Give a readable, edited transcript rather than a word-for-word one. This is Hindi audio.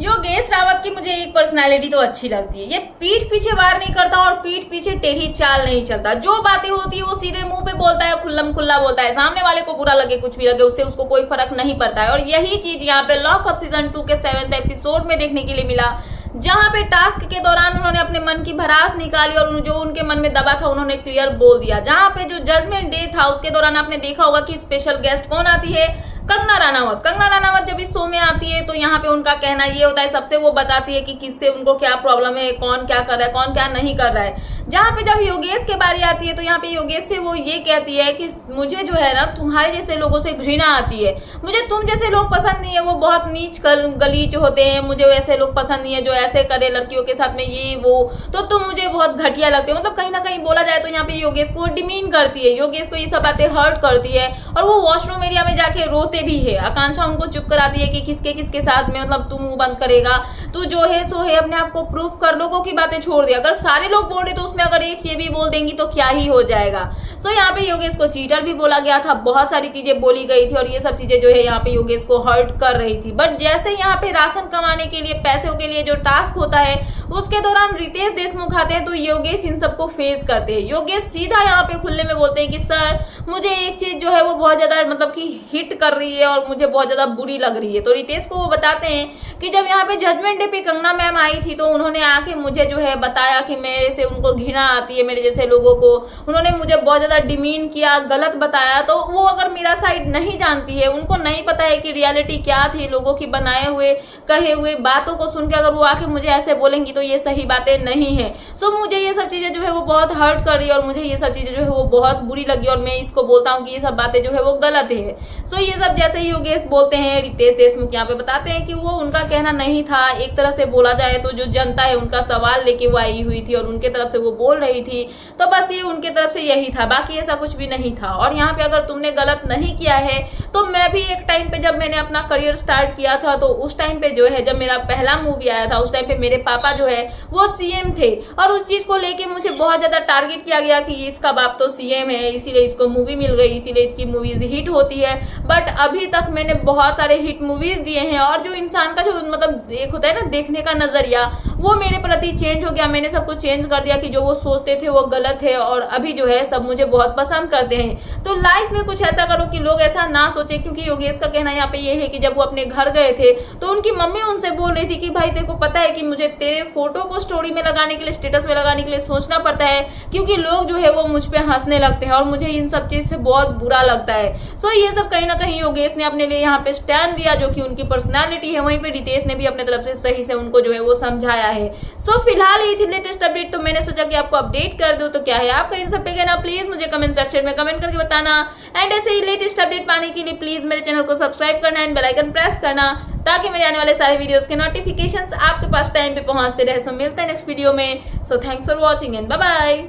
योगेश रावत की मुझे एक पर्सनालिटी तो अच्छी लगती है। ये पीठ पीछे वार नहीं करता और पीठ पीछे टेढ़ी चाल नहीं चलता। जो बातें होती है वो सीधे मुंह पे बोलता है, खुल्लम खुल्ला बोलता है। सामने वाले को बुरा लगे कुछ भी लगे उससे उसको कोई फर्क नहीं पड़ता है। और यही चीज यहाँ पे लॉकअप सीजन 2 के 7th एपिसोड में देखने के लिए मिला, जहां पे टास्क के दौरान उन्होंने अपने मन की भड़ास निकाली और जो उनके मन में दबा था उन्होंने क्लियर बोल दिया। जहां पे जो जजमेंट डे था उसके दौरान आपने देखा होगा कि स्पेशल गेस्ट कौन आती है, कंगना रनावत। कंगना रनावत जब इस शो में आती है तो यहाँ पे उनका कहना ये होता है, सबसे वो बताती है कि किससे उनको क्या प्रॉब्लम है, कौन क्या कर रहा है, कौन क्या नहीं कर रहा है। जहाँ पे जब योगेश के बारी आती है तो यहाँ पे योगेश से वो ये कहती है कि मुझे जो है ना तुम्हारे जैसे लोगों से घृणा आती है, मुझे तुम जैसे लोग पसंद नहीं है, वो बहुत नीच गलीच होते हैं, मुझे वैसे लोग पसंद नहीं है जो ऐसे करे लड़कियों के साथ में ये वो, तो तुम मुझे बहुत घटिया लगते हो। मतलब कहीं ना कहीं बोला जाए तो यहाँ पे योगेश को डिमीन करती है, योगेश को ये सब बातें हर्ट करती है और वो वॉशरूम एरिया में जाके रोते भी है। आकांक्षा उनको चुप कराती है कि किसके किसके साथ में मतलब तू मुंह बंद करेगा, तू जो है सो है, अपने आप को प्रूफ कर, लोगों की बातें छोड़ दे। अगर सारे लोग बोल रहे तो उसमें अगर एक ये भी बोल देंगी तो क्या ही हो जाएगा। सो यहाँ पे योगेश को चीटर भी बोला गया था, बहुत सारी चीजें बोली गई थी और ये सब चीजें जो है यहाँ पे योगेश को हर्ट कर रही थी। बट जैसे यहाँ पे राशन कमाने के लिए, पैसों के लिए जो टास्क होता है उसके दौरान रितेश देशमुख आते हैं तो योगेश इन सबको फेस करते हैं। योगेश सीधा यहाँ पे खुले में बोलते हैं कि सर मुझे एक चीज जो है वो बहुत ज्यादा मतलब कि हिट कर रही है और मुझे बहुत ज्यादा बुरी लग रही है। तो रितेश को वो बताते हैं कि जब यहाँ पे जजमेंट डे पे कंगना मैम आई थी तो उन्होंने आके मुझे जो है बताया कि मेरे से उनको घृणा आती है, मेरे जैसे लोगों को उन्होंने मुझे बहुत ज्यादा डिमीन किया, गलत बताया। तो वो अगर मेरा साइड नहीं जानती है, उनको नहीं पता है कि रियलिटी क्या थी, लोगों की बनाए हुए कहे हुए बातों को सुन के अगर वो आके मुझे ऐसे बोलेंगी तो ये सही बातें नहीं है। सो मुझे ये सब चीजें जो है वो बहुत हर्ट कर रही है और मुझे ये सब चीजें जो है वो बहुत बुरी लगी और मैं इसको बोलता हूँ कि ये सब बातें जो है वो गलत है। सो ये सब जैसे ही योगेश बोलते हैं, रितेश देशमुख यहाँ पे बताते हैं कि वो उनका कहना नहीं था। एक तरह से बोला जाए तो जो जनता है उनका सवाल लेके वो आई हुई थी और उनके तरफ से वो बोल रही थी, तो बस ये उनके तरफ से यही था, बाकी ऐसा कुछ भी नहीं था। और यहाँ पे अगर तुमने गलत नहीं किया है तो मैं भी एक टाइम पे जब मैंने अपना करियर स्टार्ट किया था तो उस टाइम पे जो है जब मेरा पहला मूवी आया था उस टाइम पे मेरे पापा जो है वो सीएम थे और उस चीज को लेके मुझे बहुत ज्यादा टारगेट किया गया कि इसका बाप तो सीएम है इसीलिए इसको मूवी मिल गई, इसीलिए इसकी मूवीज हिट होती है। बट अभी तक मैंने बहुत सारे हिट मूवीज दिए हैं और जो इंसान का जो मतलब एक होता है ना देखने का नजरिया, वो मेरे प्रति चेंज हो गया। मैंने सब कुछ चेंज कर दिया कि जो वो सोचते थे वो गलत है और अभी जो है सब मुझे बहुत पसंद करते हैं। तो लाइफ में कुछ ऐसा करो कि लोग ऐसा ना सोचे, क्योंकि योगेश का कहना यहाँ पे ये है कि जब वो अपने घर गए थे तो उनकी मम्मी उनसे बोल रही थी कि भाई तेरे को पता है कि मुझे तेरे फोटो को स्टोरी में लगाने के लिए, स्टेटस में लगाने के लिए सोचना पड़ता है क्योंकि लोग जो है वो मुझ पे हंसने लगते हैं और मुझे इन सब चीज से बहुत बुरा लगता है। सो ये सब कहीं ना कहीं योगेश ने अपने लिए यहाँ पे स्टैंड लिया जो कि उनकी पर्सनैलिटी है। वहीं पे रितेश ने भी अपने तरफ से सही से उनको जो है वो समझाया है। सो फिलहाल ये थी लेटेस्ट अपडेट, तो मैंने सोचा कि आपको अपडेट कर दूं। तो क्या है आपका इन सब पे कहना, प्लीज मुझे कमेंट सेक्शन में कमेंट करके बताना। एंड ऐसे ही लेटेस्ट अपडेट पाने के लिए प्लीज मेरे चैनल को सब्सक्राइब करना एंड बेल आइकन प्रेस करना ताकि मेरे आने वाले सारे वीडियोस के नोटिफिकेशंस आपके पास टाइम पे पहुंचते रहे। सो मिलते हैं नेक्स्ट वीडियो में। So thanks for watching and bye bye.